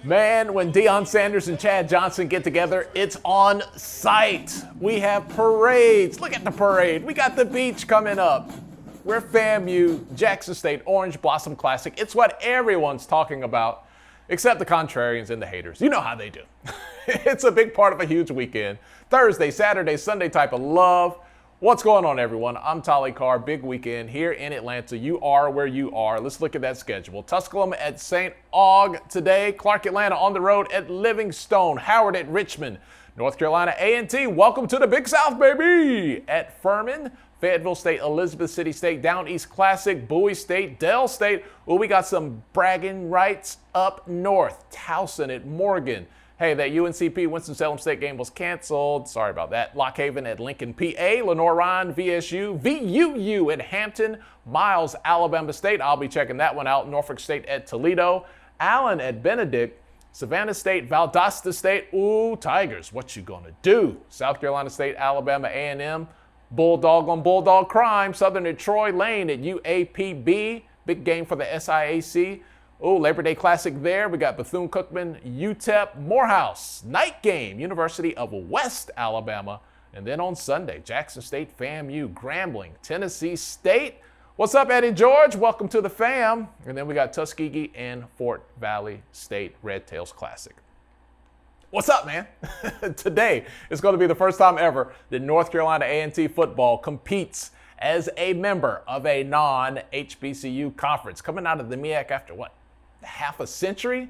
Man, when Deion Sanders and Chad Johnson get together, it's on site. We have parades. Look at the parade. We got the beach coming up. We're FAMU, Jackson State, Orange Blossom Classic. It's what everyone's talking about, except the contrarians and the haters. You know how they do. It's a big part of a huge weekend. Thursday, Saturday, Sunday type of love. What's going on, everyone? I'm Tolly Carr. Big weekend here in Atlanta. You are where you are. Let's look at that schedule. Tusculum at St. Aug today. Clark Atlanta on the road at Livingstone. Howard at Richmond. North Carolina A&T. Welcome to the Big South, baby. At Furman. Fayetteville State, Elizabeth City State, Down East Classic, Bowie State, Dell State. Well, we got some bragging rights up north. Towson at Morgan. Hey, that UNCP Winston-Salem State game was canceled. Sorry about that. Lock Haven at Lincoln, PA. Lenore-Ryan, VSU. VUU at Hampton. Miles, Alabama State. I'll be checking that one out. Norfolk State at Toledo. Allen at Benedict. Savannah State, Valdosta State. Ooh, Tigers, what you gonna do? South Carolina State, Alabama A&M. Bulldog on Bulldog crime. Southern at Troy. Lane at UAPB. Big game for the SIAC. Oh, Labor Day Classic there. We got Bethune-Cookman, UTEP, Morehouse. Night game, University of West Alabama. And then on Sunday, Jackson State, FAMU, Grambling, Tennessee State. What's up, Eddie George? Welcome to the fam. And then we got Tuskegee and Fort Valley State Red Tails Classic. What's up, man? Today is going to be the first time ever that North Carolina A&T football competes as a member of a non-HBCU conference. Coming out of the MEAC after what? Half a century.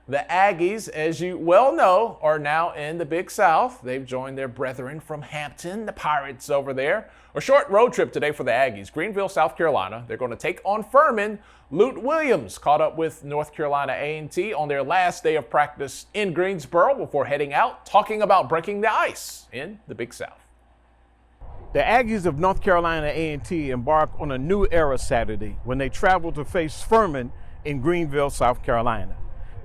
The Aggies, as you well know, are now in the Big South. They've joined their brethren from Hampton, the Pirates over there. A short road trip today for the Aggies. Greenville, South Carolina. They're going to take on Furman. Lute Williams caught up with North Carolina A&T on their last day of practice in Greensboro before heading out, talking about breaking the ice in the Big South. The Aggies of North Carolina A&T embark on a new era Saturday when they travel to face Furman in Greenville, South Carolina.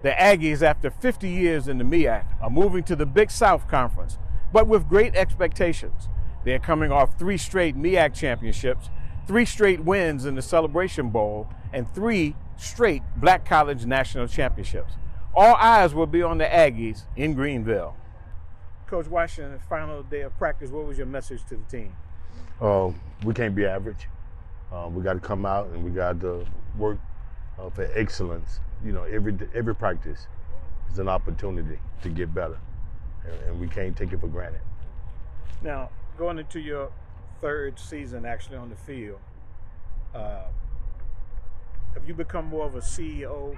The Aggies, after 50 years in the MEAC, are moving to the Big South Conference, but with great expectations. They're coming off 3 straight MEAC championships, 3 straight wins in the Celebration Bowl, and 3 straight Black College National Championships. All eyes will be on the Aggies in Greenville. Coach Washington, final day of practice, what was your message to the team? We can't be average. We got to come out and we got to work for excellence. You know, every practice is an opportunity to get better, and we can't take it for granted. Now, going into your 3rd season actually on the field, have you become more of a CEO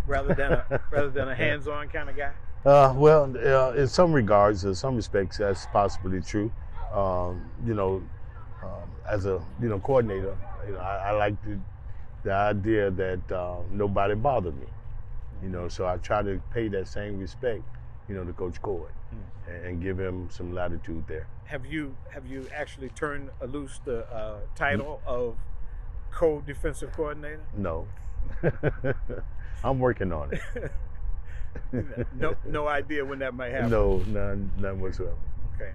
rather than a hands-on kind of guy? In some regards, in some respects, that's possibly true. As a coordinator, I like the idea that nobody bothered me. So I try to pay that same respect, to Coach Cord, and give him some latitude there. Have you actually turned loose the title of co-defensive coordinator? No. I'm working on it. No idea when that might happen? No, none whatsoever. Okay.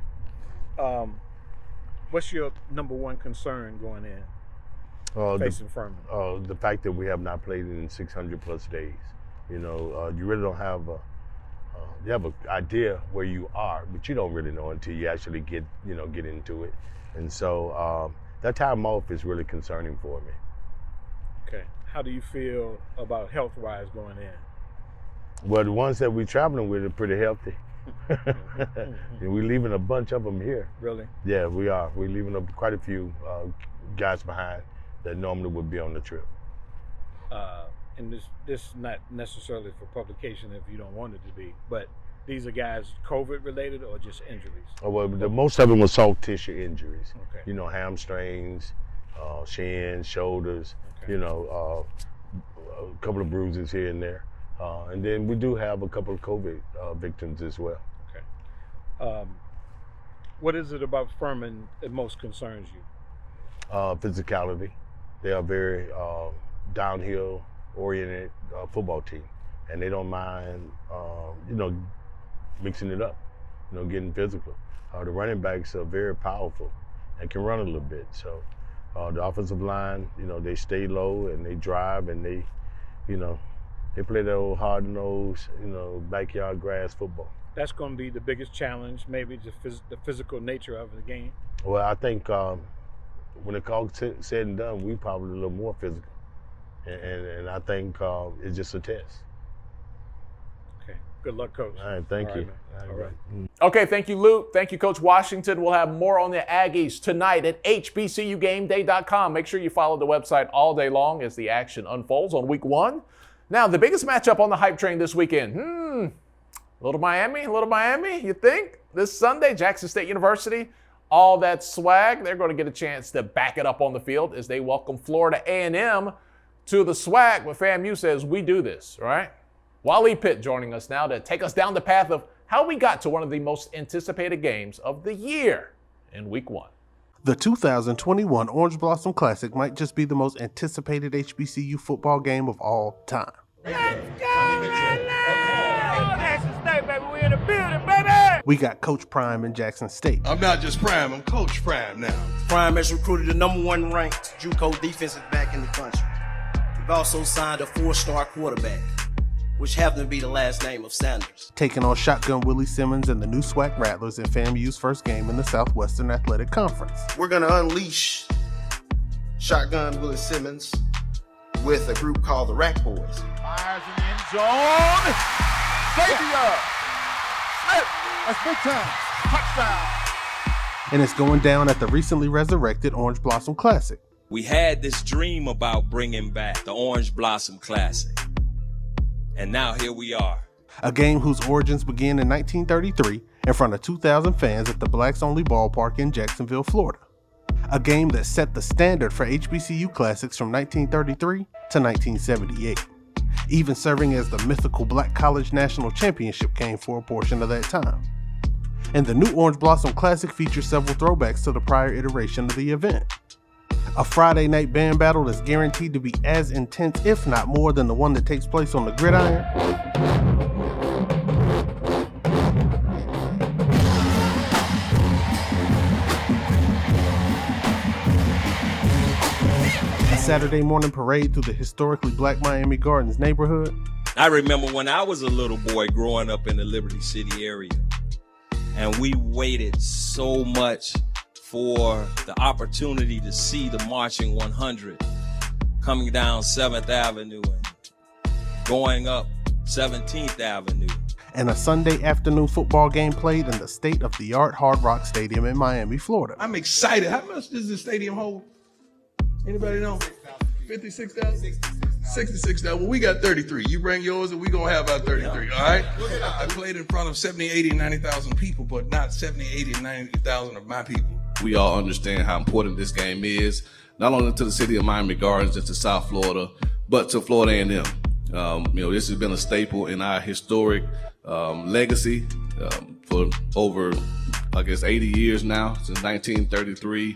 What's your number one concern going in facing Furman? The fact that we have not played in 600 plus days. You really don't have you have an idea where you are, but you don't really know until you actually get into it. And so that time off is really concerning for me. Okay. How do you feel about health-wise going in? Well, the ones that we're traveling with are pretty healthy. And we're leaving a bunch of them here. Really? Yeah, we are. We're leaving quite a few guys behind that normally would be on the trip. And this not necessarily for publication if you don't want it to be, but these are guys COVID related or just injuries? Most of them were soft tissue injuries. Okay. Hamstrings, shins, shoulders, okay. A couple of bruises here and there. And then we do have a couple of COVID victims as well. Okay. What is it about Furman that most concerns you? Physicality. They are very downhill-oriented football team, and they don't mind, mixing it up, getting physical. The running backs are very powerful and can run a little bit. So the offensive line, they stay low and they drive and they, They play that old hard-nosed, backyard grass football. That's going to be the biggest challenge, maybe the physical nature of the game. Well, I think when it's all said and done, we probably a little more physical. And I think it's just a test. Okay. Good luck, Coach. All right, thank you. All right. Okay, thank you, Luke. Thank you, Coach Washington. We'll have more on the Aggies tonight at HBCUGameday.com. Make sure you follow the website all day long as the action unfolds on week 1. Now, the biggest matchup on the hype train this weekend. Little Miami, you think? This Sunday, Jackson State University, all that swag, they're going to get a chance to back it up on the field as they welcome Florida A&M to the swag. But FAMU says we do this, right? Wally Pitt joining us now to take us down the path of how we got to one of the most anticipated games of the year in week 1. The 2021 Orange Blossom Classic might just be the most anticipated HBCU football game of all time. Let's go right now! Jackson State, baby. We in the building, baby! We got Coach Prime in Jackson State. I'm not just Prime, I'm Coach Prime now. Prime has recruited the #1 ranked JUCO defensive back in the country. We've also signed a 4-star quarterback, which happened to be the last name of Sanders. Taking on Shotgun Willie Simmons and the new SWAC Rattlers in FAMU's first game in the Southwestern Athletic Conference. We're going to unleash Shotgun Willie Simmons with a group called the Rack Boys. Fires in the end zone. Safety up. Slip. That's big time. Touchdown. And it's going down at the recently resurrected Orange Blossom Classic. We had this dream about bringing back the Orange Blossom Classic. And now here we are. A game whose origins began in 1933 in front of 2,000 fans at the Blacks Only Ballpark in Jacksonville, Florida. A game that set the standard for HBCU classics from 1933 to 1978, even serving as the mythical Black College National Championship game for a portion of that time. And the new Orange Blossom Classic features several throwbacks to the prior iteration of the event. A Friday night band battle that's guaranteed to be as intense, if not more, than the one that takes place on the gridiron. A Saturday morning parade through the historically Black Miami Gardens neighborhood. I remember when I was a little boy growing up in the Liberty City area, and we waited so much for the opportunity to see the Marching 100 coming down 7th Avenue and going up 17th Avenue. And a Sunday afternoon football game played in the state-of-the-art Hard Rock Stadium in Miami, Florida. I'm excited. How much does the stadium hold? Anybody know? 56,000? 66,000. Well, we got 33. You bring yours and we gonna have our 33, all right? I played in front of 70, 80, and 90,000 people, but not 70, 80, and 90,000 of my people. We all understand how important this game is, not only to the city of Miami Gardens and to South Florida, but to Florida A&M. This has been a staple in our historic legacy for over, 80 years now, since 1933,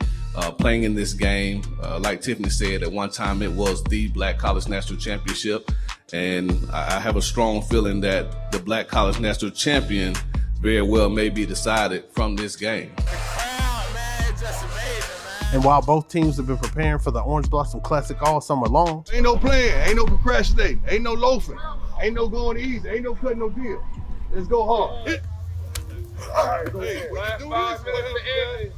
playing in this game. Like Tiffany said, at one time it was the Black College National Championship, and I have a strong feeling that the Black College National Champion very well may be decided from this game. And while both teams have been preparing for the Orange Blossom Classic all summer long, Ain't no playing, ain't no procrastinating, ain't no loafing, ain't no going easy, ain't no cutting no deal. Let's go hard.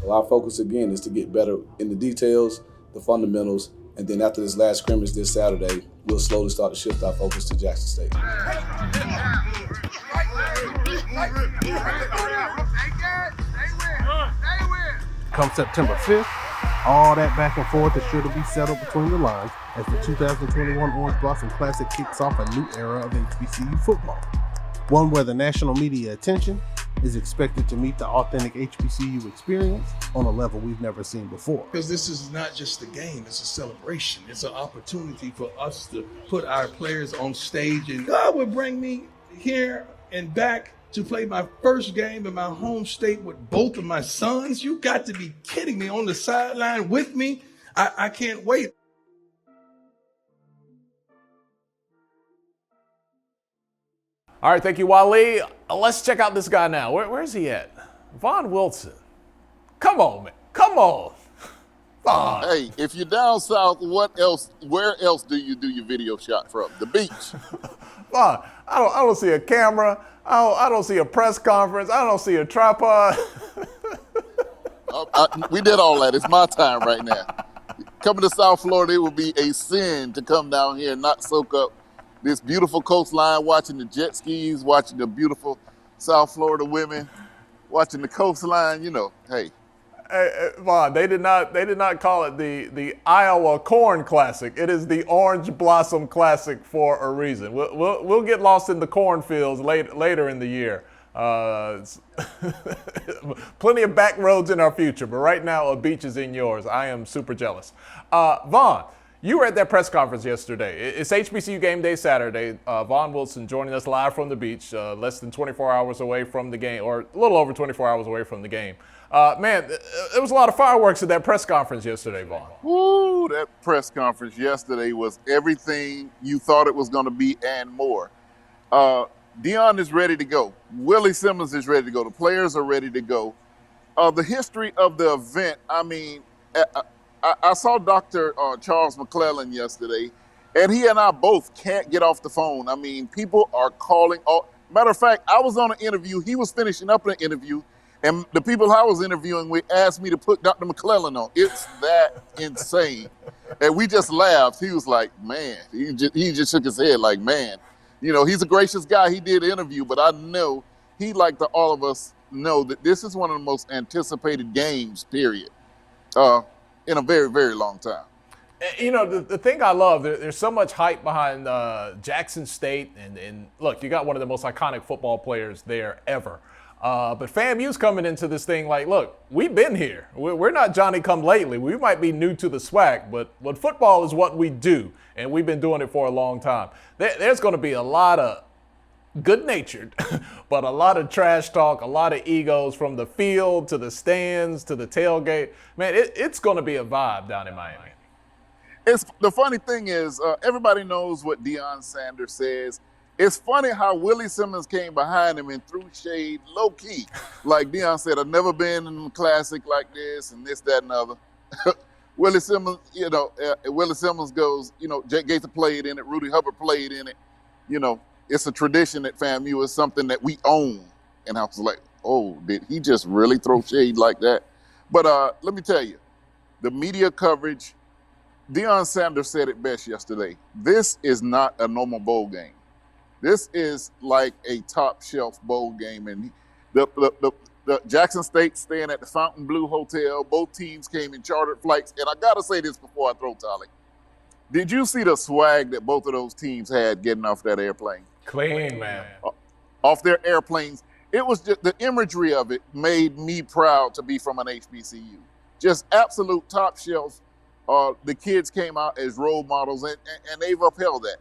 Well, our focus again is to get better in the details, the fundamentals, and then after this last scrimmage this Saturday, we'll slowly start to shift our focus to Jackson State. come September 5th, all that back and forth is sure to be settled between the lines as the 2021 Orange Blossom Classic kicks off a new era of HBCU football. One where the national media attention is expected to meet the authentic HBCU experience on a level we've never seen before. Because this is not just a game, it's a celebration. It's an opportunity for us to put our players on stage, and God would bring me here and back to play my first game in my home state with both of my sons. You got to be kidding me, on the sideline with me. I can't wait. All right, thank you, Wally. Let's check out this guy now. Where's he at? Von Wilson. Come on, man. Come on. Hey, if you're down south, what else? Where else do you do your video shot from? The beach. I don't see a camera. I don't see a press conference. I don't see a tripod. We did all that. It's my time right now. Coming to South Florida, it would be a sin to come down here and not soak up this beautiful coastline, watching the jet skis, watching the beautiful South Florida women, watching the coastline. You know, hey. Hey, Vaughn, they did not call it the Iowa Corn Classic. It is the Orange Blossom Classic for a reason. We'll get lost in the cornfields later in the year. Plenty of back roads in our future, but right now a beach is in yours. I am super jealous. Vaughn, you were at that press conference yesterday. It's HBCU Game Day Saturday. Vaughn Wilson joining us live from the beach, less than 24 hours away from the game, or a little over 24 hours away from the game. Man, there was a lot of fireworks at that press conference yesterday, Vaughn. Woo, that press conference yesterday was everything you thought it was going to be and more. Deion is ready to go. Willie Simmons is ready to go. The players are ready to go. The history of the event, I mean, I saw Dr. Charles McClellan yesterday, and he and I both can't get off the phone. I mean, people are calling. Matter of fact, I was on an interview. He was finishing up an interview, and the people I was interviewing with asked me to put Dr. McClellan on. It's that insane. And we just laughed. He was like, man, he just shook his head like, man. You know, he's a gracious guy. He did an interview, but I know he'd like to all of us know that this is one of the most anticipated games, period, in a very, very long time. You know, the thing I love, there's so much hype behind Jackson State. And look, you got one of the most iconic football players there ever. But FAMU's coming into this thing like, look, we've been here. We're not Johnny come lately. We might be new to the SWAC, but football is what we do, and we've been doing it for a long time. There's going to be a lot of good-natured, but a lot of trash talk, a lot of egos from the field to the stands to the tailgate. Man, it's going to be a vibe down in Miami. The funny thing is, everybody knows what Deion Sanders says. It's funny how Willie Simmons came behind him and threw shade low-key. Like Deion said, I've never been in a classic like this and this, that, and other. Willie Simmons, Willie Simmons goes, Jake Gaither played in it, Rudy Hubbard played in it. You know, it's a tradition at FAMU. It's something that we own. And I was like, oh, did he just really throw shade like that? But let me tell you, the media coverage, Deion Sanders said it best yesterday. This is not a normal bowl game. This is like a top shelf bowl game. And the Jackson State staying at the Fontainebleau Hotel. Both teams came in chartered flights. And I got to say this before I throw Tolly. Did you see the swag that both of those teams had getting off that airplane? Clean, man. Off their airplanes. It was just the imagery of it made me proud to be from an HBCU. Just absolute top shelf. The kids came out as role models, and they've upheld that.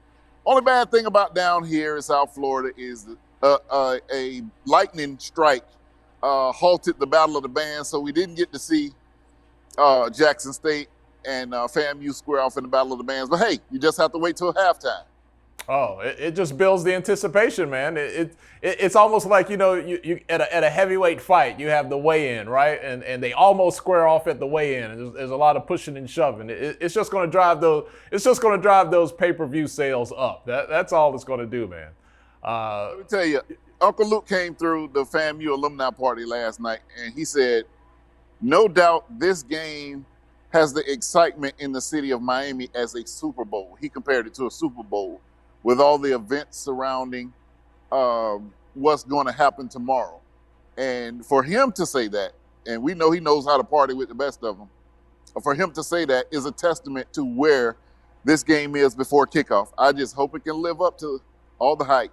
Only bad thing about down here in South Florida is a lightning strike halted the Battle of the Bands, so we didn't get to see Jackson State and FAMU square off in the Battle of the Bands. But hey, you just have to wait till halftime. Oh, it just builds the anticipation, man. It's almost like, you at a heavyweight fight, you have the weigh-in, right? And they almost square off at the weigh-in. There's a lot of pushing and shoving. It's just going to drive those pay-per-view sales up. That's all it's going to do, man. Let me tell you, Uncle Luke came through the FAMU alumni party last night, and he said, no doubt this game has the excitement in the city of Miami as a Super Bowl. He compared it to a Super Bowl, with all the events surrounding what's going to happen tomorrow. And for him to say that, and we know he knows how to party with the best of them, for him to say that is a testament to where this game is before kickoff. I just hope it can live up to all the hype.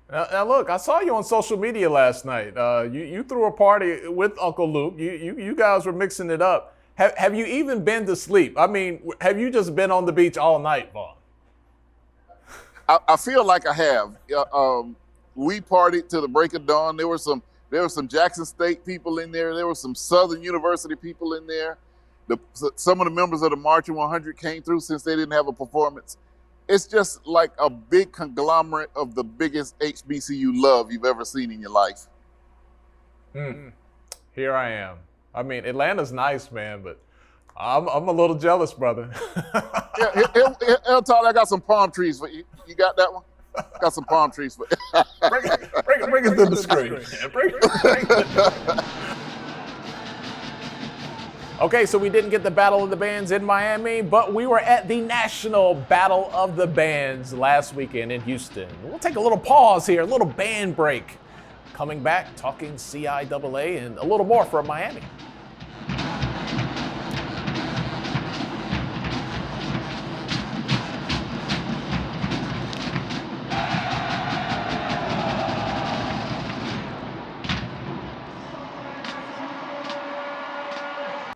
Now look, I saw you on social media last night. You threw a party with Uncle Luke. You guys were mixing it up. Have you even been to sleep? I mean, have you just been on the beach all night, Vaughn? I feel like I have. We partied till the break of dawn. There were some Jackson State people in there. There were some Southern University people in there. Some of the members of the Marching 100 came through since they didn't have a performance. It's just like a big conglomerate of the biggest HBCU love you've ever seen in your life. Here I am. I mean, Atlanta's nice, man, but I'm a little jealous, brother. El Tyler, I got some palm trees for you. You got that one? Got some palm trees for you. bring it to the screen. Bring it. Okay, so we didn't get the Battle of the Bands in Miami, but we were at the National Battle of the Bands last weekend in Houston. We'll take a little pause here, a little band break. Coming back, talking CIAA and a little more from Miami.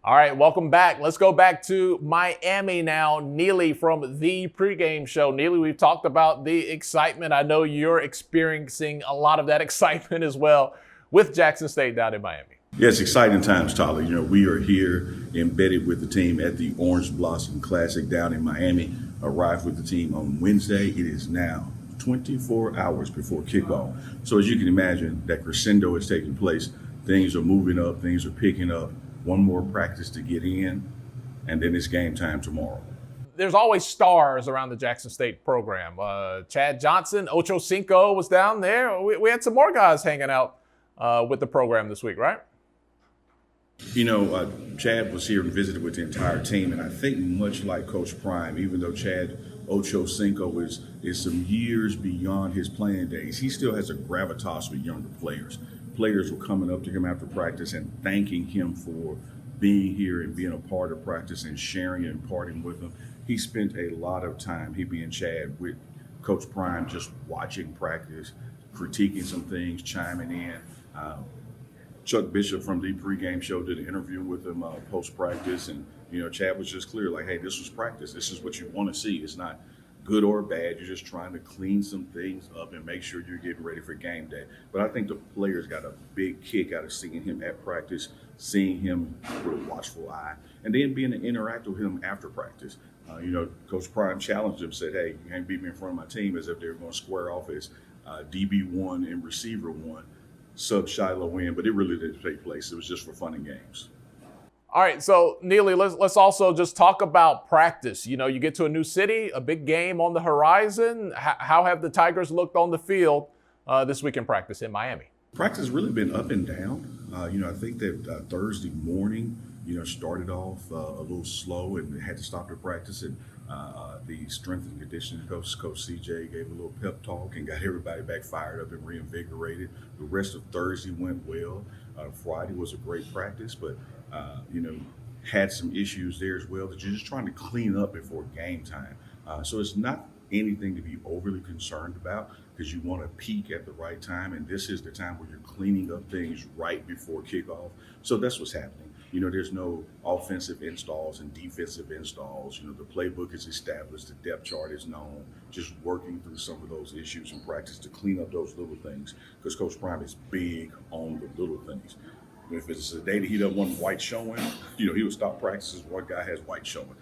All right, welcome back. Let's go back to Miami now. Neely from the pregame show. Neely, we've talked about the excitement. I know you're experiencing a lot of that excitement as well with Jackson State down in Miami. Yes, exciting times, Tyler. You know, we are here embedded with the team at the Orange Blossom Classic down in Miami. Arrived with the team on Wednesday. It is now 24 hours before kickoff. So as you can imagine, that crescendo is taking place. Things are moving up, things are picking up. One more practice to get in, and then it's game time tomorrow. There's always stars around the Jackson State program. Chad Johnson, Ocho Cinco was down there. We had some more guys hanging out with the program this week, right? You know, Chad was here and visited with the entire team, and I think much like Coach Prime, even though Chad Ocho Cinco is some years beyond his playing days, he still has a gravitas with younger players. Players were coming up to him after practice and thanking him for being here and being a part of practice and sharing and partying with them. He spent a lot of time, he being Chad, with Coach Prime, just watching practice, critiquing some things, chiming in. Chuck Bishop from the pregame show did an interview with him post-practice, and you know, Chad was just clear, like, hey, this was practice. This is what you want to see. It's not good or bad. You're just trying to clean some things up and make sure you're getting ready for game day. But I think the players got a big kick out of seeing him at practice, seeing him with a watchful eye, and then being to interact with him after practice. You know, Coach Prime challenged him, said, hey, you can't beat me in front of my team, as if they were going to square off as DB1 and receiver 1, sub Shiloh in, but it really didn't take place. It was just for fun and games. All right, so Neely, let's also just talk about practice. You know, you get to a new city, a big game on the horizon. How have the Tigers looked on the field this week in practice in Miami? Practice has really been up and down. You know, I think that Thursday morning, you know, started off a little slow and had to stop the practice. And the strength and conditioning coach, Coach CJ, gave a little pep talk and got everybody back fired up and reinvigorated. The rest of Thursday went well. Friday was a great practice, but you know, had some issues there as well that you're just trying to clean up before game time. So it's not anything to be overly concerned about, because you want to peak at the right time, and this is the time where you're cleaning up things right before kickoff. So that's what's happening. You know, there's no offensive installs and defensive installs. You know, the playbook is established, the depth chart is known, just working through some of those issues in practice to clean up those little things, because Coach Prime is big on the little things. If it's a day that he doesn't want white showing, you know, he would stop practices. One guy has white showing.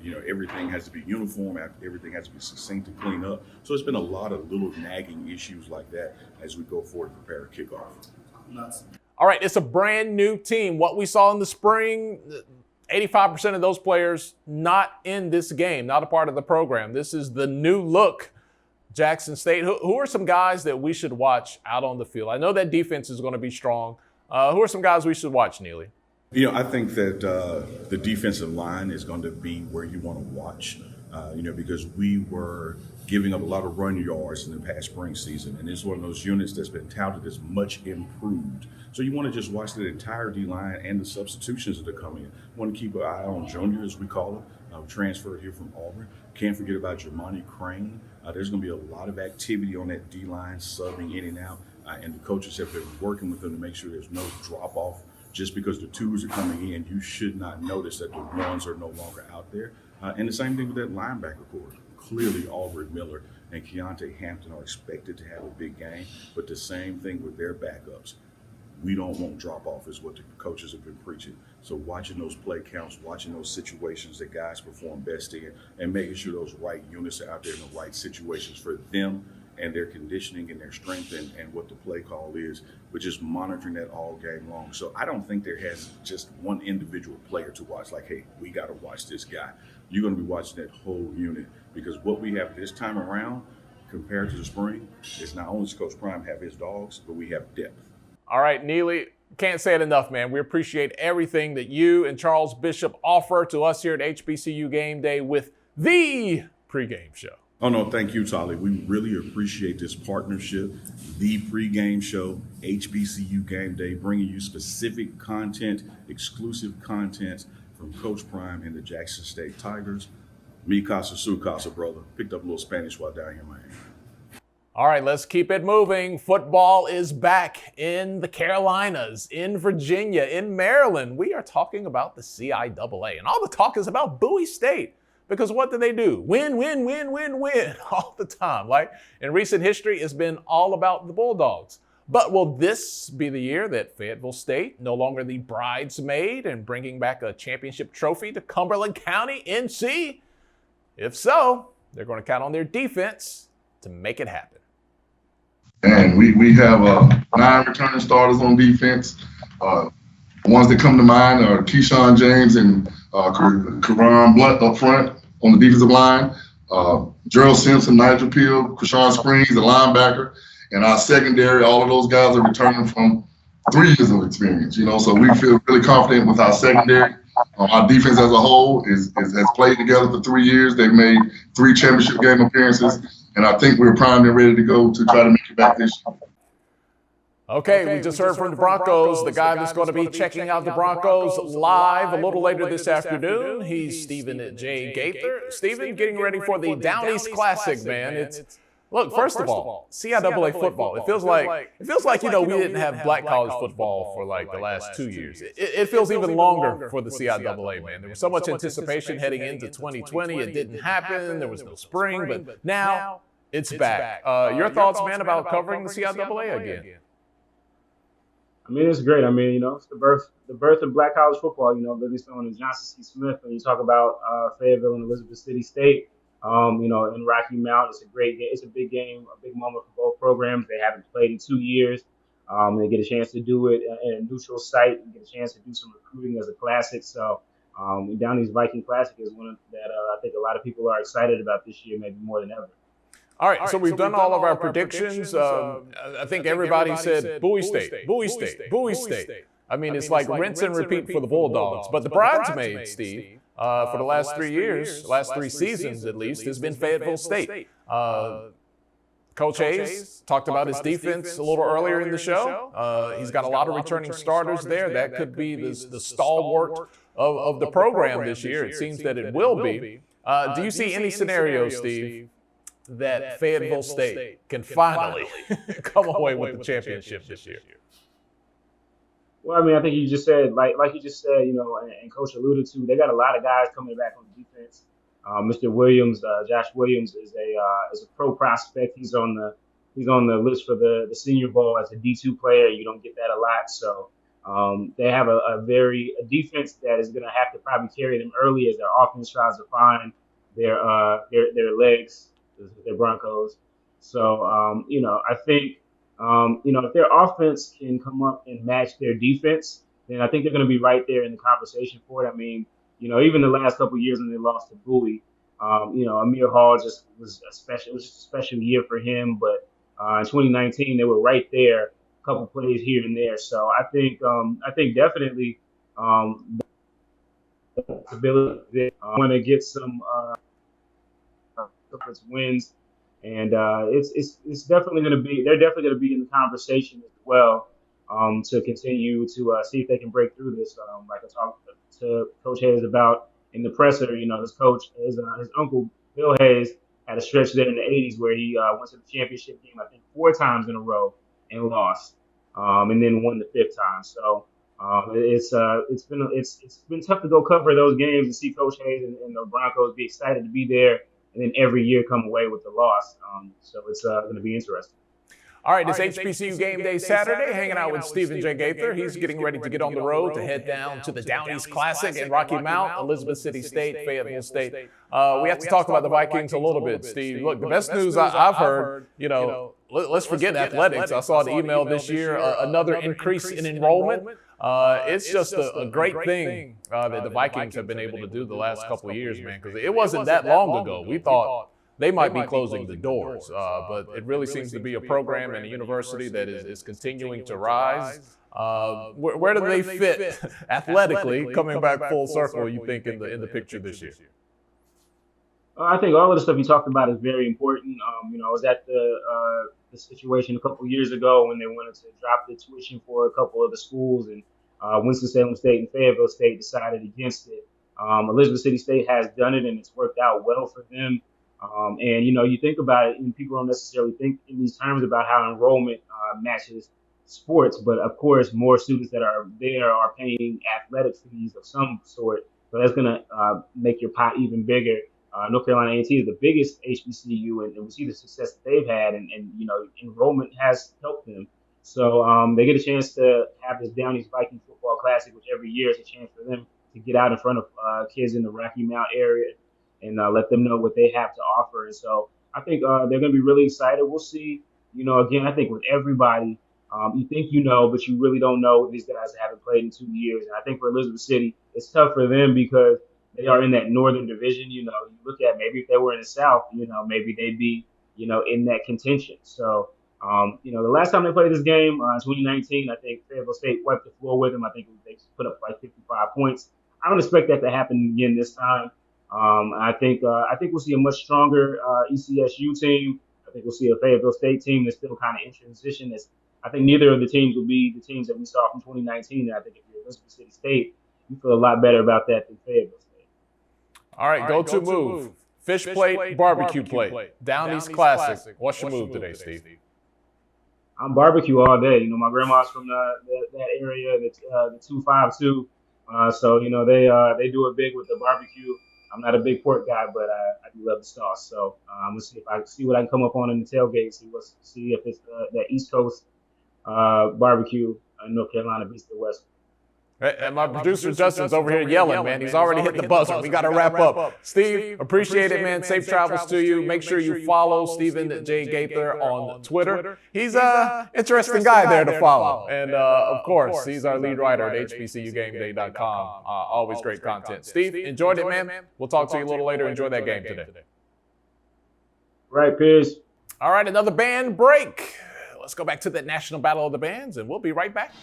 You know, everything has to be uniform. Everything has to be succinct and clean up. So it's been a lot of little nagging issues like that as we go forward and prepare kickoff. All right, it's a brand new team. What we saw in the spring, 85% of those players not in this game, not a part of the program. This is the new look Jackson State. Who are some guys that we should watch out on the field? I know that defense is going to be strong. Who are some guys we should watch, Neely? You know, I think that the defensive line is going to be where you want to watch, you know, because we were giving up a lot of run yards in the past spring season, and it's one of those units that's been touted as much improved. So you want to just watch the entire D-line and the substitutions that are coming in. You want to keep an eye on Junior, as we call him, transferred here from Auburn. Can't forget about Jermani Crane. There's going to be a lot of activity on that D-line, subbing in and out, and the coaches have been working with them to make sure there's no drop-off. Just because the twos are coming in, you should not notice that the ones are no longer out there. And the same thing with that linebacker core. Clearly, Aubrey Miller and Keontae Hampton are expected to have a big game, but the same thing with their backups. We don't want drop-off is what the coaches have been preaching. So watching those play counts, watching those situations that guys perform best in, and making sure those right units are out there in the right situations for them and their conditioning and their strength and what the play call is, but just monitoring that all game long. So I don't think there has just one individual player to watch, like, hey, we got to watch this guy. You're going to be watching that whole unit, because what we have this time around compared to the spring is not only does Coach Prime have his dogs, but we have depth. All right, Neely, can't say it enough, man. We appreciate everything that you and Charles Bishop offer to us here at HBCU Game Day with the pregame show. Oh, no, thank you, Tolly. We really appreciate this partnership. The pregame show, HBCU Game Day, bringing you specific content, exclusive content from Coach Prime and the Jackson State Tigers. Mi casa, su casa, brother. Picked up a little Spanish while down here in Miami. All right, let's keep it moving. Football is back in the Carolinas, in Virginia, in Maryland. We are talking about the CIAA, and all the talk is about Bowie State. Because what do? Win, win, win, win, win all the time. Like in recent history, it's been all about the Bulldogs. But will this be the year that Fayetteville State, no longer the bridesmaid, and bringing back a championship trophy to Cumberland County, NC? If so, they're going to count on their defense to make it happen. And we have 9 returning starters on defense. The ones that come to mind are Keyshawn James and Karan Blunt up front on the defensive line. Gerald Simpson, Nigel Peel, Krishawn Springs, the linebacker. And our secondary, all of those guys are returning from 3 years of experience. So we feel really confident with our secondary. Our defense as a whole has played together for 3 years. They've made 3 championship game appearances. And I think we're primed and ready to go to try to make it back this year. Okay, we just heard from the Broncos, the guy that's going to be checking out the Broncos live a little later this afternoon. He's Stephen J. Gaither. Stephen, getting ready for the Down East Classic, man. Look, first of all, CIAA football. It feels like we didn't have black college football for like the last 2 years. It feels even longer for the CIAA, man. There was so much anticipation heading into 2020. It didn't happen. There was no spring, but now it's back. Your thoughts, man, about covering the CIAA again? I mean, it's great. I mean, it's the birth of black college football. Livingstone and Johnson C. Smith. When you talk about Fayetteville and Elizabeth City State, in Rocky Mount, it's a great game. It's a big game, a big moment for both programs. They haven't played in 2 years. They get a chance to do it in a neutral site and get a chance to do some recruiting as a classic. So, Down East Viking Classic is one that I think a lot of people are excited about this year, maybe more than ever. All right, so we've done all of our predictions. I think everybody said Bowie State, Bowie State, Bowie State. I mean, it's like rinse and repeat for the Bulldogs. But the bridesmaid, Steve, for the last 3 years, last 3 seasons at least, has been Fayetteville State. Coach Hayes talked about his defense a little earlier in the show. He's got a lot of returning starters there. That could be the stalwart of the program this year. It seems that it will be. Do you see any scenario, Steve, that Fayetteville State can finally come away with the championship this year? Well, I mean, I think you just said, like you just said, and Coach alluded to, they got a lot of guys coming back on the defense. Mr. Williams, Josh Williams, is a pro prospect. He's on the list for the Senior Bowl as a D2 player. You don't get that a lot, so they have a defense that is going to have to probably carry them early as their offense tries to find their legs, their Broncos. So I think if their offense can come up and match their defense, then I think they're going to be right there in the conversation for it. I mean, even the last couple of years when they lost to Bowie, Amir Hall just was it was just a special year for him. But in 2019, they were right there, a couple plays here and there. So I think definitely the ability want to get some wins, and it's definitely going to be. They're definitely going to be in the conversation as well to continue to see if they can break through this. Like I talked to Coach Hayes about in the presser, his uncle Bill Hayes had a stretch there in the 80s where he went to the championship game, I think 4 times in a row and lost, and then won the 5th time. So it's been tough to go cover those games and see Coach Hayes and the Broncos be excited to be there, and then every year come away with the loss. So it's going to be interesting. All right, it's HBCU Game Day Saturday, hanging out with Stephen J. Gaither. He's getting ready to get on the road to head down to the Down East Classic in Rocky Mount, Elizabeth City State, Fayetteville State. We have to talk about the Vikings a little bit, Steve. Look, the best news I've heard, let's forget athletics. I saw the email this year, another increase in enrollment. It's just a great thing that the Vikings have been able to do the last couple of years, man, because it wasn't that long ago. We thought they might be closing the doors, but it really seems to be a program and a university that is continuing to rise. Where do they fit athletically, coming back full circle, you think, in the picture this year? I think all of the stuff you talked about is very important. I was at the situation a couple of years ago when they wanted to drop the tuition for a couple of the schools, and Winston-Salem State and Fayetteville State decided against it. Elizabeth City State has done it, and it's worked out well for them. And you think about it, and people don't necessarily think in these terms about how enrollment matches sports, but of course, more students that are there are paying athletic fees of some sort, so that's going to make your pot even bigger. North Carolina A&T is the biggest HBCU, and we see the success that they've had, and enrollment has helped them. So they get a chance to have this Down East Viking Football Classic, which every year is a chance for them to get out in front of kids in the Rocky Mount area and let them know what they have to offer. And so I think they're going to be really excited. We'll see. Again, I think with everybody, you think but you really don't know these guys that haven't played in 2 years. And I think for Elizabeth City, it's tough for them because they are in that northern division. You look at maybe if they were in the South, maybe they'd be, in that contention. So, the last time they played this game, 2019, I think Fayetteville State wiped the floor with them. I think they put up like 55 points. I don't expect that to happen again this time. I think we'll see a much stronger ECSU team. I think we'll see a Fayetteville State team that's still kind of in transition. I think neither of the teams will be the teams that we saw from 2019. And I think if you're Elizabeth City State, you feel a lot better about that than Fayetteville State. All right, go-to move. Fish plate, barbecue plate. Down East Classic. What's your move today, Steve? I'm barbecue all day. My grandma's from that area, the 252. So they do it big with the barbecue. I'm not a big pork guy, but I do love the sauce. So let's see if I see what I can come up on in the tailgate. See if it's that East Coast barbecue in North Carolina beats the West. And my producer Justin's over here yelling, man. He's already hit the buzzer. We got to wrap up. Steve, appreciate it, man. Safe travels to you. Make sure you follow Stephen J. Gaither on Twitter. He's an interesting guy there to follow. And, of course, he's our lead writer at HBCUGameday.com. Always great content. Steve, enjoyed it, man. We'll talk to you a little later. Enjoy that game today. Right, peace. All right, another band break. Let's go back to the National Battle of the Bands, and we'll be right back.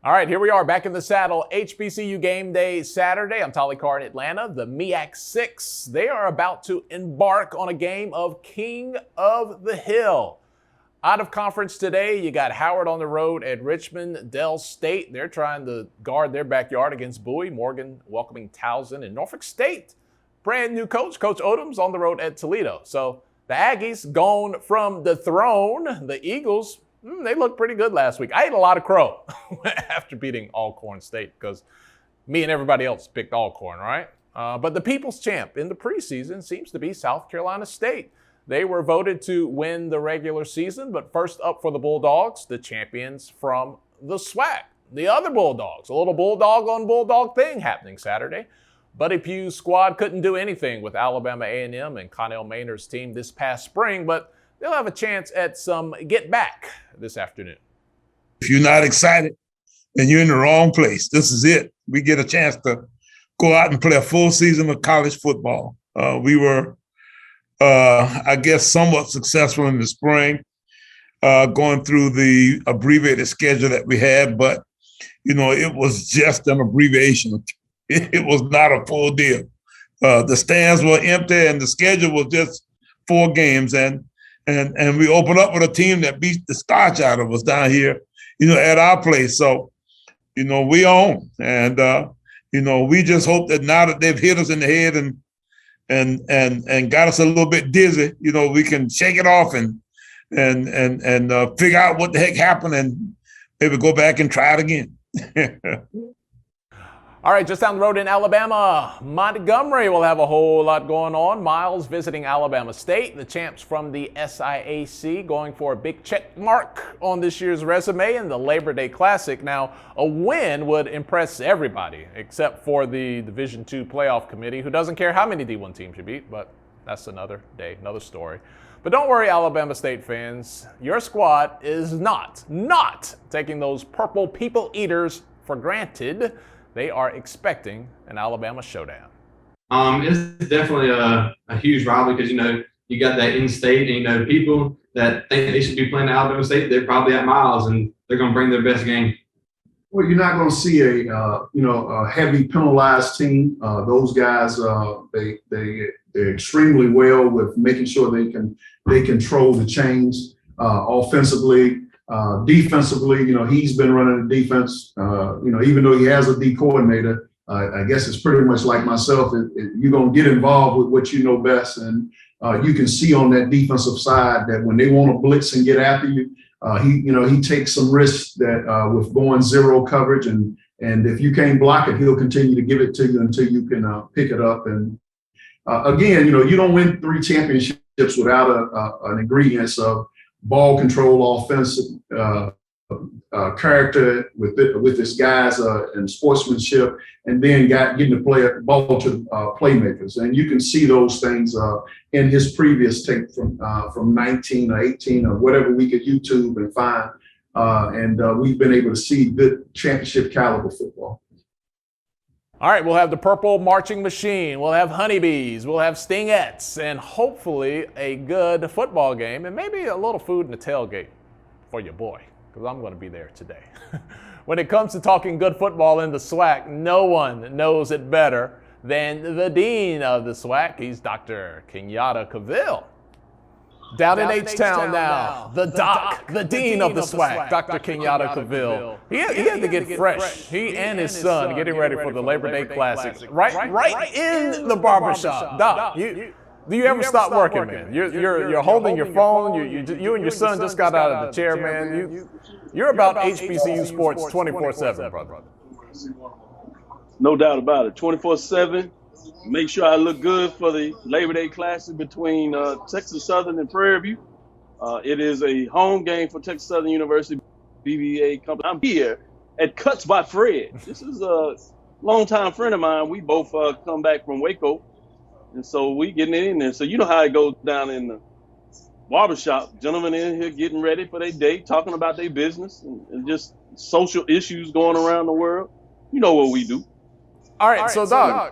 All right, here we are back in the saddle. HBCU Game Day Saturday. I'm Tolly Carr in Atlanta. The MEAC 6, they are about to embark on a game of King of the Hill. Out of conference today, you got Howard on the road at Richmond, Dell State. They're trying to guard their backyard against Bowie. Morgan welcoming Towson, and Norfolk State. Brand new coach, Coach Odom's on the road at Toledo. So the Aggies gone from the throne. The Eagles, they looked pretty good last week. I ate a lot of crow after beating Alcorn State because me and everybody else picked Alcorn, right? But the people's champ in the preseason seems to be South Carolina State. They were voted to win the regular season, but first up for the Bulldogs, the champions from the SWAC. The other Bulldogs, a little Bulldog on Bulldog thing happening Saturday. Buddy Pugh's squad couldn't do anything with Alabama A&M and Connell Maynard's team this past spring, but they'll have a chance at some get back this afternoon. If you're not excited, then you're in the wrong place. This is it. We get a chance to go out and play a full season of college football. We were, I guess, somewhat successful in the spring. going through the abbreviated schedule that we had, but it was just an abbreviation. It was not a full deal. The stands were empty, and the schedule was just 4 games, and we opened up with a team that beat the starch out of us down here, at our place. So, we own, and we just hope that now that they've hit us in the head and got us a little bit dizzy, we can shake it off and figure out what the heck happened and maybe go back and try it again. All right, just down the road in Alabama, Montgomery will have a whole lot going on. Miles visiting Alabama State, the champs from the SIAC, going for a big check mark on this year's resume in the Labor Day Classic. Now, a win would impress everybody except for the Division II playoff committee, who doesn't care how many D1 teams you beat, but that's another day, another story. But don't worry, Alabama State fans, your squad is not taking those purple people eaters for granted. They are expecting an Alabama showdown. It's definitely a huge rivalry because, you got that in-state and, people that think they should be playing at Alabama State, they're probably at Miles and they're going to bring their best game. Well, you're not going to see a heavy penalized team. Those guys, they're extremely well with making sure they control the chains offensively. Defensively, he's been running the defense, even though he has a D coordinator, I guess it's pretty much like myself. You're going to get involved with what you know best. And you can see on that defensive side that when they want to blitz and get after you, he takes some risks that with going zero coverage. And if you can't block it, he'll continue to give it to you until you can pick it up. And again, you don't win 3 championships without an ingredients of ball control, offensive character with his guys and sportsmanship, and then getting the ball to playmakers. And you can see those things in his previous tape from 19 or 18 or whatever we could YouTube and find. And we've been able to see good championship caliber football. All right, we'll have the purple marching machine, we'll have honeybees, we'll have stingettes, and hopefully a good football game and maybe a little food in the tailgate for your boy, because I'm going to be there today. When it comes to talking good football in the SWAC, no one knows it better than the dean of the SWAC. He's Dr. Kenyatta Cavill. Down in H-Town now, the doc, the dean of the SWAC, Dr. Kenyatta Cavill. He had to get fresh. He and his son getting ready for the Labor Day Classic. Right in the barbershop. Doc, do you ever stop working, man? You're holding your phone. You and your son just got out of the chair, man. You're about HBCU sports 24/7, brother. No doubt about it. 24/7. Make sure I look good for the Labor Day Classic between Texas Southern and Prairie View. It is a home game for Texas Southern University BBA company. I'm here at Cuts by Fred. This is a longtime friend of mine. We both come back from Waco, and so we getting it in there. So you know how it goes down in the barbershop. Gentlemen in here getting ready for their day, talking about their business and just social issues going around the world. You know what we do. All right, so Doug,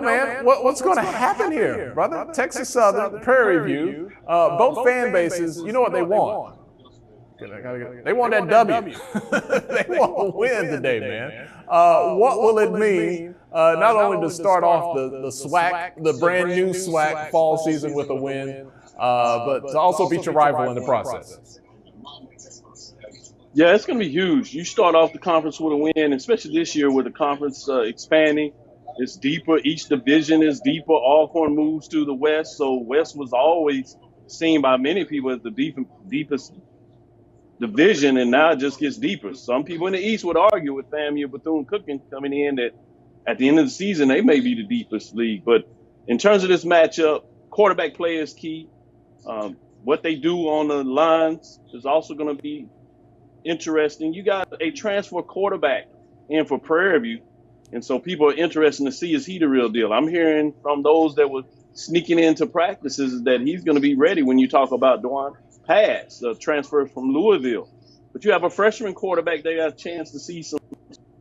man, what's going to happen here, brother? Texas Southern, Prairie View, both fan bases, you know what they want. They want that W. They want to win today, man. What will it mean, not only to start off the SWAC, the brand new SWAC fall season with a win, but to also beat your rival in the process? Yeah, it's going to be huge. You start off the conference with a win, especially this year with the conference expanding. It's deeper. Each division is deeper. Alcorn moves to the West. So West was always seen by many people as the deepest division, and now it just gets deeper. Some people in the East would argue with FAMU Bethune-Cookman coming in that at the end of the season, they may be the deepest league. But in terms of this matchup, quarterback play is key. What they do on the lines is also going to be interesting. You got a transfer quarterback in for Prairie View, and so people are interested to see, is he the real deal? I'm hearing from those that were sneaking into practices that he's going to be ready when you talk about Dwan Pass, the transfer from Louisville. But you have a freshman quarterback, they got a chance to see some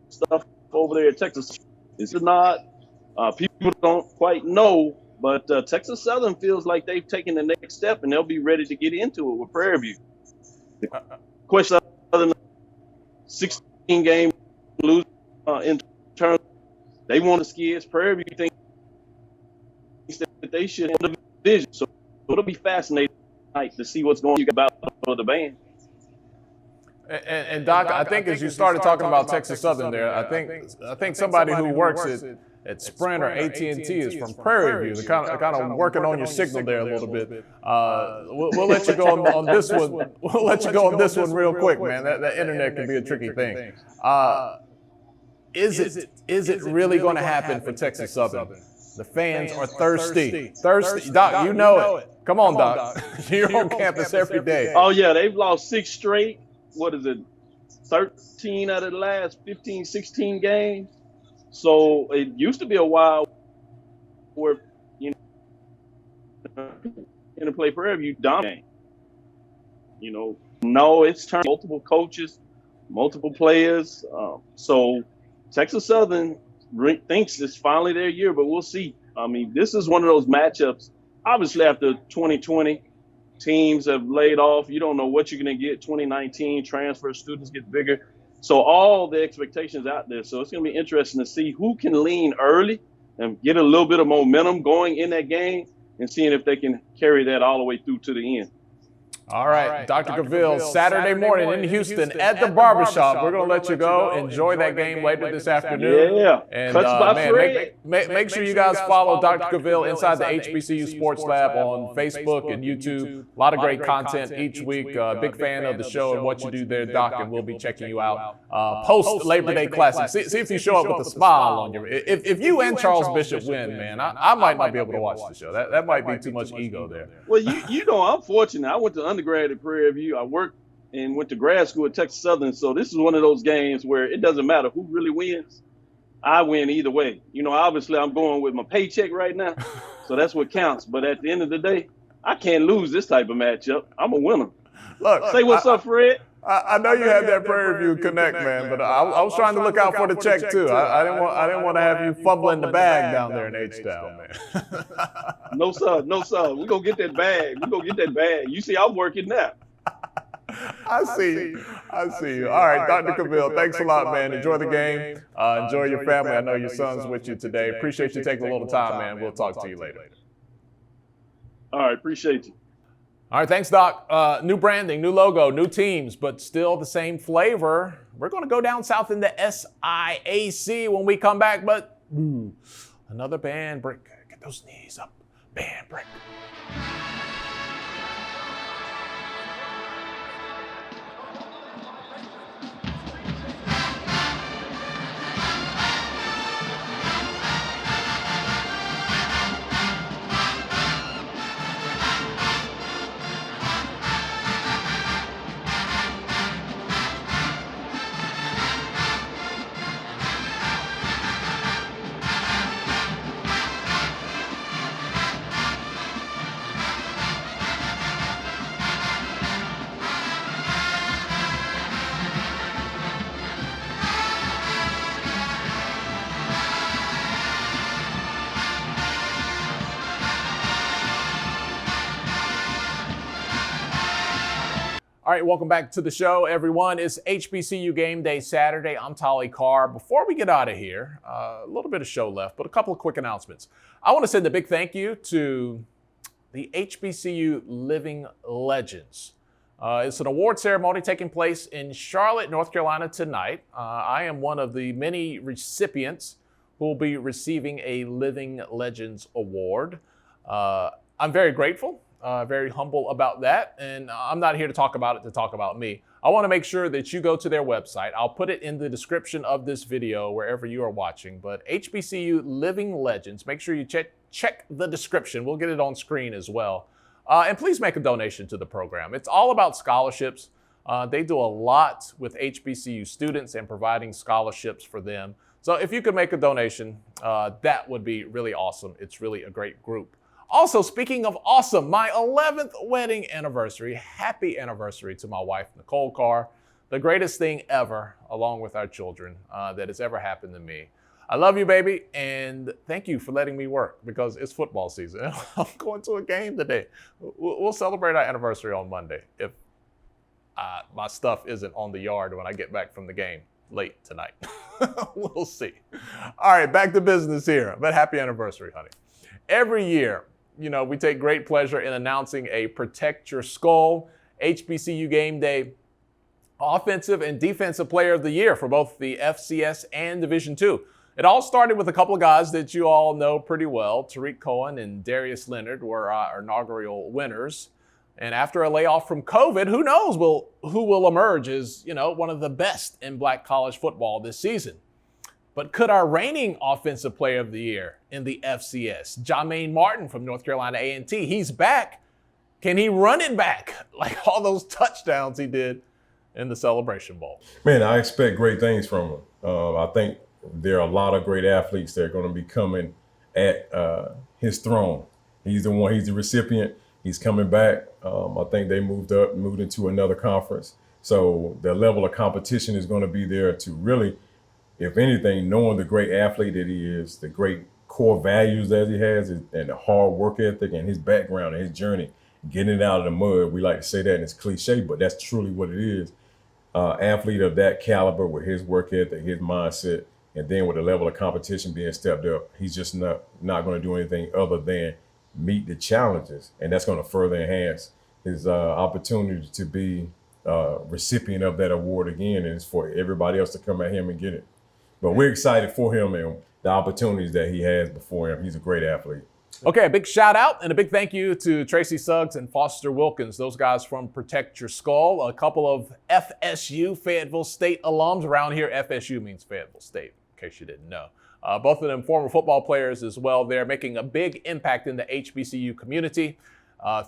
stuff over there at Texas. Is it not? People don't quite know, but Texas Southern feels like they've taken the next step and they'll be ready to get into it with Prairie View. The question other than 16 game lose in terms, they want the Skids. Prairie View thinks that they should have the division. So it'll be fascinating tonight to see what's going on about for the band. And Doc, I think as you started talking about Texas Southern there, I think somebody who works at Sprint or AT&T is from Prairie View. They're kind of working on your signal there a little bit. We'll let you go on this one. We'll let you go on this one real quick, man. That internet can be a tricky thing. Is it really going to happen for Texas Southern? The fans are thirsty. Doc, you know it. Come on, Doc. You're on campus every day. Oh yeah, they've lost 6 straight. What is it? 13 out of the last 15, 16 games. So it used to be a while where, you know, in the play Prairie View dominate. You know, no, it's turned multiple coaches, multiple players. So Texas Southern thinks it's finally their year, but we'll see. I mean, this is one of those matchups. Obviously, after 2020, teams have laid off. You don't know what you're going to get. 2019 transfer students get bigger. So all the expectations out there. So it's going to be interesting to see who can lean early and get a little bit of momentum going in that game and seeing if they can carry that all the way through to the end. All right, Dr. Gaville, Saturday morning in Houston at the barbershop. We're going to let you go. Enjoy that game later this afternoon. Yeah. And man, make sure you guys follow Dr. Gaville inside the HBCU Sports Lab on Facebook and YouTube. A lot of great content each week. Big fan of the show and what you do there, Doc, and we'll be checking you out post Labor Day Classic. See if you show up with a smile on your. If you and Charles Bishop win, man, I might not be able to watch the show. That might be too much ego there. Well, you know, I'm fortunate. I went to undergrad at Prairie View. I worked and went to grad school at Texas Southern. So this is one of those games where it doesn't matter who really wins. I win either way. You know, obviously I'm going with my paycheck right now. So that's what counts. But at the end of the day, I can't lose this type of matchup. I'm a winner. Look, say what's up, Fred. I know you had that Prairie View connect, man, but I was trying to look out for the check too. I didn't want to have you fumbling the bag down there in H-Town, man. No, sir. We're going to get that bag. You see, I'm working now. I see you. All right, Dr. Gaville, thanks a lot, man. Enjoy the game. Enjoy your family. I know your son's with you today. Appreciate you taking a little time, man. We'll talk to you later. All right, appreciate you. All right, thanks, Doc. New branding, new logo, new teams, but still the same flavor. We're going to go down south in the SIAC when we come back, but another band break. Get those knees up. Band break. All right, welcome back to the show, everyone. It's HBCU Game Day Saturday. I'm Tolly Carr. Before we get out of here, a little bit of show left, but a couple of quick announcements. I want to send a big thank you to the HBCU Living Legends. It's an award ceremony taking place in Charlotte, North Carolina tonight. I am one of the many recipients who will be receiving a Living Legends Award. I'm very grateful. Very humble about that. And I'm not here to talk about it to talk about me. I want to make sure that you go to their website. I'll put it in the description of this video wherever you are watching. But HBCU Living Legends, make sure you check the description. We'll get it on screen as well. And please make a donation to the program. It's all about scholarships. They do a lot with HBCU students and providing scholarships for them. So if you could make a donation, that would be really awesome. It's really a great group. Also, speaking of awesome, my 11th wedding anniversary. Happy anniversary to my wife, Nicole Carr. The greatest thing ever, along with our children, that has ever happened to me. I love you, baby, and thank you for letting me work because it's football season. I'm going to a game today. We'll celebrate our anniversary on Monday my stuff isn't on the yard when I get back from the game late tonight. We'll see. All right, back to business here. But happy anniversary, honey. Every year, we take great pleasure in announcing a Protect Your Skull HBCU Game Day Offensive and Defensive Player of the Year for both the FCS and Division II. It all started with a couple of guys that you all know pretty well. Tariq Cohen and Darius Leonard were our inaugural winners. And after a layoff from COVID, who knows who will emerge as, one of the best in Black college football this season. But could our reigning Offensive Player of the Year in the FCS, Jermaine Martin from North Carolina A&T, he's back. Can he run it back like all those touchdowns he did in the Celebration Bowl? Man, I expect great things from him. I think there are a lot of great athletes that are going to be coming at his throne. He's the recipient. He's coming back. I think they moved into another conference. So the level of competition is going to be there to really, if anything, knowing the great athlete that he is, the great core values that he has, and the hard work ethic and his background and his journey, getting it out of the mud. We like to say that, and it's cliche, but that's truly what it is. Athlete of that caliber with his work ethic, his mindset, and then with the level of competition being stepped up, he's just not going to do anything other than meet the challenges, and that's going to further enhance his opportunity to be recipient of that award again, and it's for everybody else to come at him and get it. But we're excited for him and the opportunities that he has before him. He's a great athlete. Okay, a big shout out and a big thank you to Tracy Suggs and Foster Wilkins, those guys from Protect Your Skull, a couple of FSU, Fayetteville State alums. Around here, FSU means Fayetteville State, in case you didn't know. Both of them former football players as well. They're making a big impact in the HBCU community.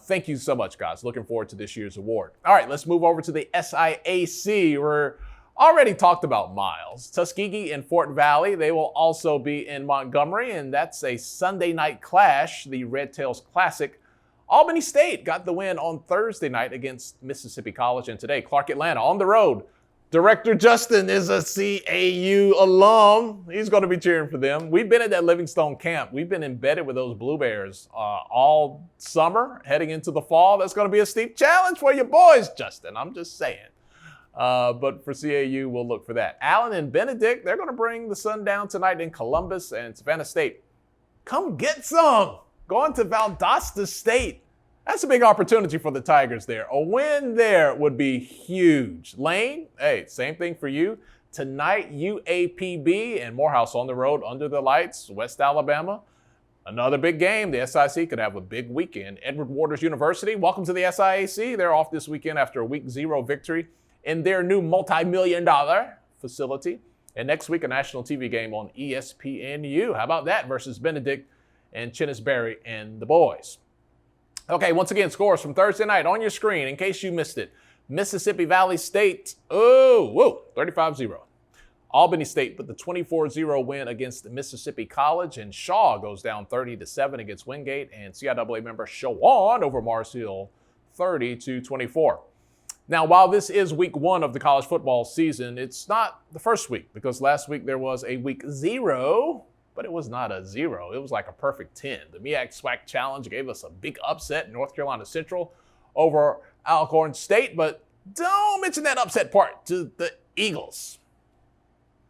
Thank you so much, guys. Looking forward to this year's award. All right, let's move over to the SIAC. We're already talked about Miles. Tuskegee and Fort Valley, they will also be in Montgomery, and that's a Sunday night clash, the Red Tails Classic. Albany State got the win on Thursday night against Mississippi College, and today, Clark Atlanta on the road. Director Justin is a CAU alum. He's going to be cheering for them. We've been at that Livingstone camp. We've been embedded with those Blue Bears all summer, heading into the fall. That's going to be a steep challenge for your boys, Justin. I'm just saying. But for CAU, we'll look for that. Allen and Benedict, they're going to bring the sun down tonight in Columbus, and Savannah State. Come get some. Going to Valdosta State. That's a big opportunity for the Tigers there. A win there would be huge. Lane, hey, same thing for you. Tonight, UAPB and Morehouse on the road under the lights, West Alabama. Another big game. The SIC could have a big weekend. Edward Waters University, welcome to the SIAC. They're off this weekend after a week 0 victory in their new multi-million-dollar facility. And next week, a national TV game on ESPNU. How about that versus Benedict and Chennisberry and the boys? Okay, once again, scores from Thursday night on your screen in case you missed it. Mississippi Valley State, 35-0. Albany State put the 24-0 win against Mississippi College, and Shaw goes down 30-7 against Wingate, and CIAA member Shawan over Mars Hill 30-24. Now, while this is week 1 of the college football season, it's not the first week, because last week there was a week 0, but it was not a 0. It was like a perfect 10. The MEAC SWAC Challenge gave us a big upset in North Carolina Central over Alcorn State, but don't mention that upset part to the Eagles.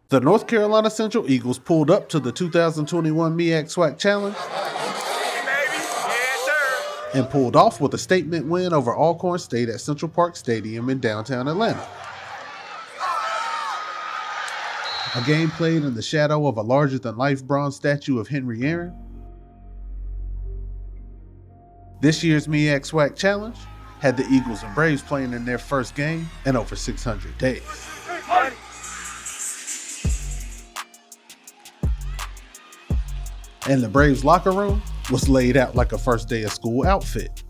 The North Carolina Central Eagles pulled up to the 2021 MEAC SWAC Challenge and pulled off with a statement win over Alcorn State at Central Park Stadium in downtown Atlanta. A game played in the shadow of a larger-than-life bronze statue of Henry Aaron. This year's MEAC SWAC Challenge had the Eagles and Braves playing in their first game in over 600 days. And the Braves locker room was laid out like a first day of school outfit.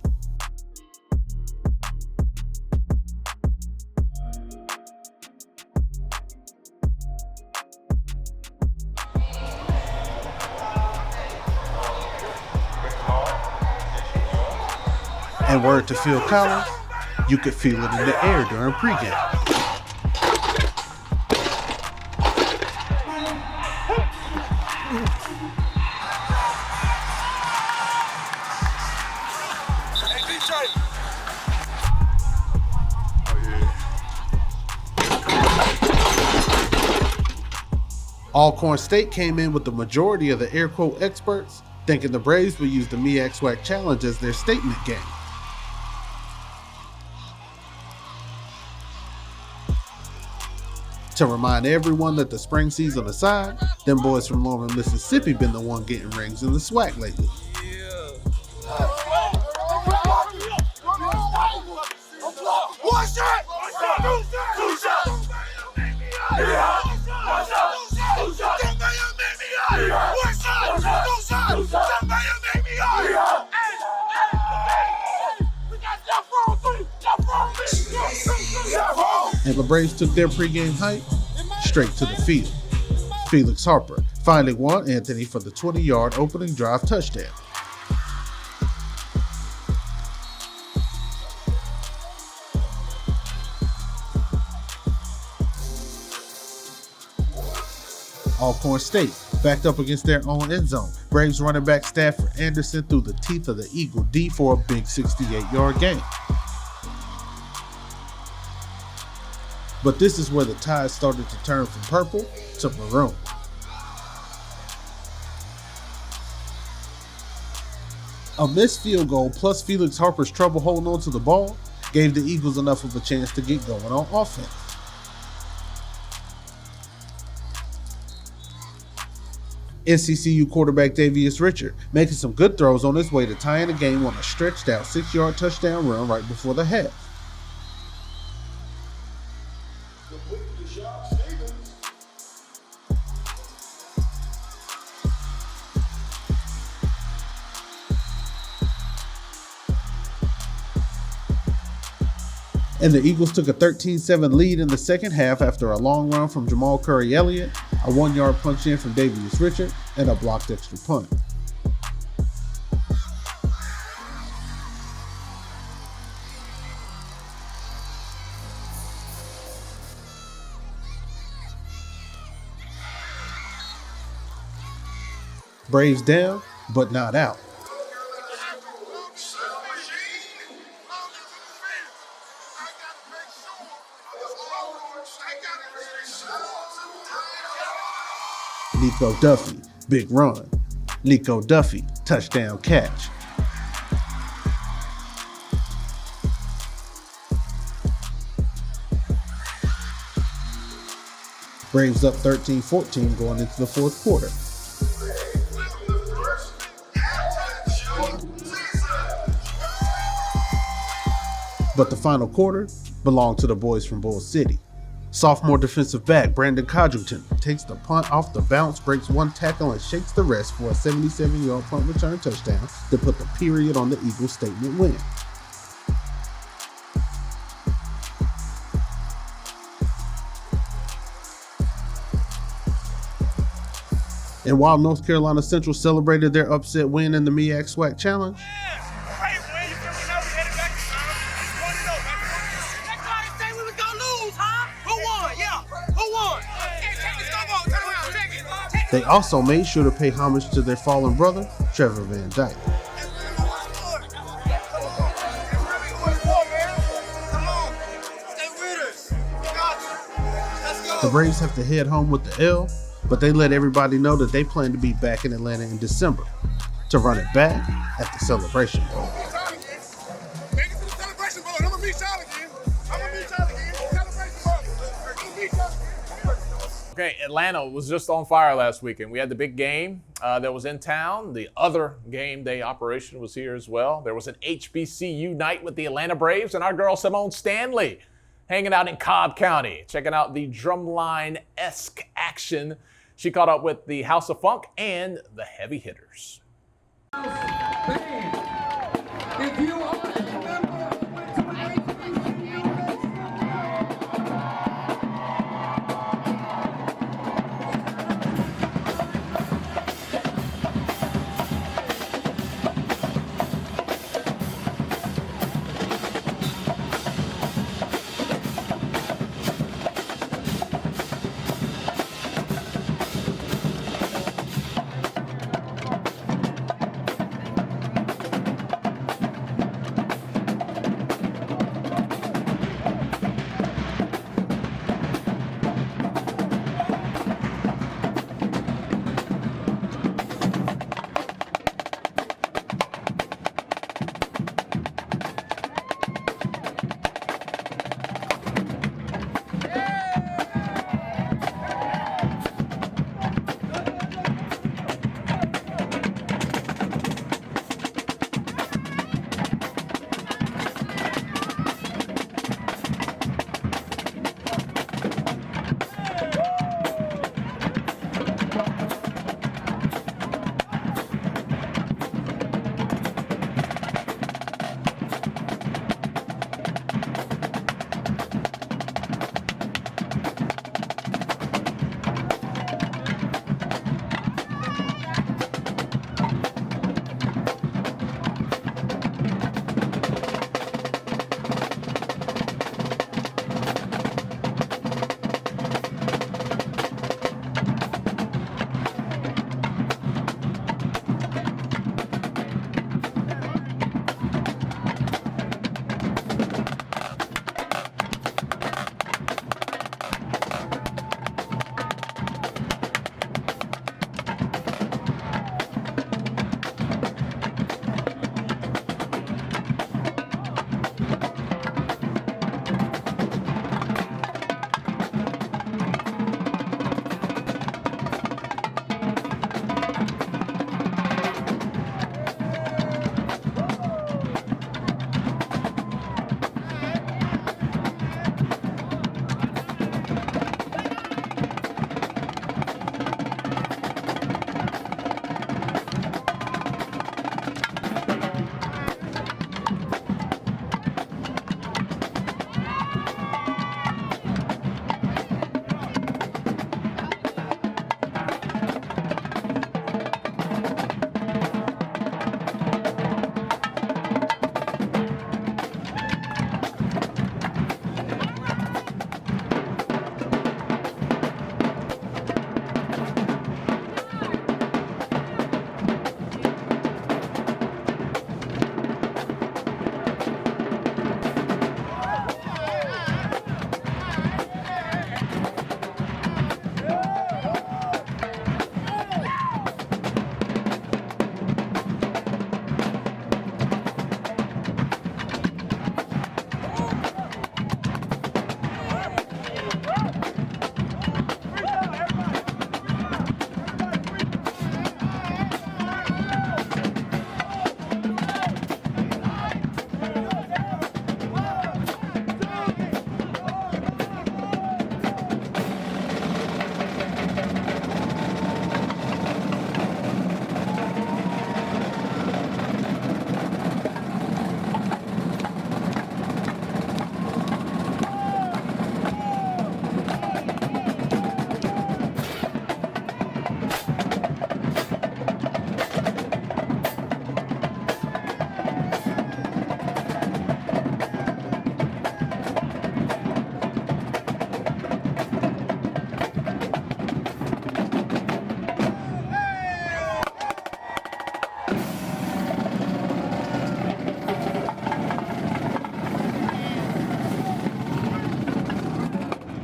And word to Phil Collins, you could feel it in the air during pregame. Alcorn State came in with the majority of the air quote experts, thinking the Braves would use the MEAC SWAC Challenge as their statement game. To remind everyone that the spring season aside, them boys from Norman, Mississippi been the one getting rings in the SWAC lately. One shot! Two shots! And the Braves took their pregame hype straight to the field. Felix Harper finding Juan Anthony for the 20-yard opening drive touchdown. Alcorn State backed up against their own end zone. Braves running back Stafford Anderson through the teeth of the Eagle D for a big 68-yard gain. But this is where the tide started to turn from purple to maroon. A missed field goal plus Felix Harper's trouble holding on to the ball gave the Eagles enough of a chance to get going on offense. NCCU quarterback Davius Richard making some good throws on his way to tying the game on a stretched out 6-yard touchdown run right before the half. And the Eagles took a 13-7 lead in the second half after a long run from Jamal Curry Elliott, a 1-yard punch in from Davius Richard, and a blocked extra punt. Braves down, but not out. Nico Duffy, big run. Nico Duffy, touchdown catch. Braves up 13-14 going into the fourth quarter. But the final quarter belonged to the boys from Bull City. Sophomore defensive back Brandon Codrington takes the punt off the bounce, breaks one tackle, and shakes the rest for a 77-yard punt return touchdown to put the period on the Eagles' statement win. And while North Carolina Central celebrated their upset win in the MEAC SWAC Challenge, they also made sure to pay homage to their fallen brother, Trevor Van Dyke. The Braves have to head home with the L, but they let everybody know that they plan to be back in Atlanta in December to run it back at the Celebration Bowl. Okay, Atlanta was just on fire last weekend. We had the big game that was in town. The other game day operation was here as well. There was an HBCU night with the Atlanta Braves and our girl Simone Stanley hanging out in Cobb County, checking out the drumline-esque action. She caught up with the House of Funk and the Heavy Hitters. If you are a member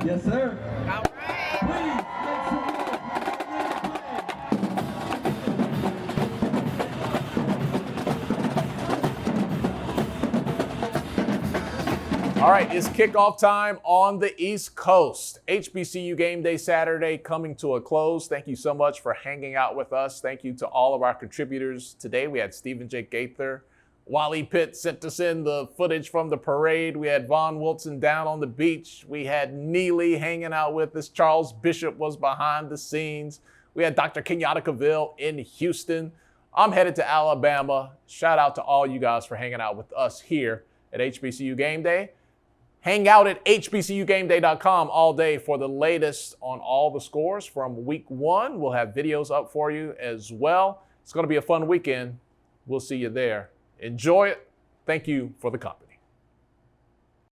Yes, sir. All right. Please make some noise. All right, it's kickoff time on the East Coast. HBCU Game Day Saturday coming to a close. Thank you so much for hanging out with us. Thank you to all of our contributors. Today we had Stephen J. Gaither. Wally Pitt sent us in the footage from the parade. We had Vaughn Wilson down on the beach. We had Neely hanging out with us. Charles Bishop was behind the scenes. We had Dr. Kenyatta Cavill in Houston. I'm headed to Alabama. Shout out to all you guys for hanging out with us here at HBCU Game Day. Hang out at hbcugameday.com all day for the latest on all the scores from week 1. We'll have videos up for you as well. It's going to be a fun weekend. We'll see you there. Enjoy it. Thank you for the company.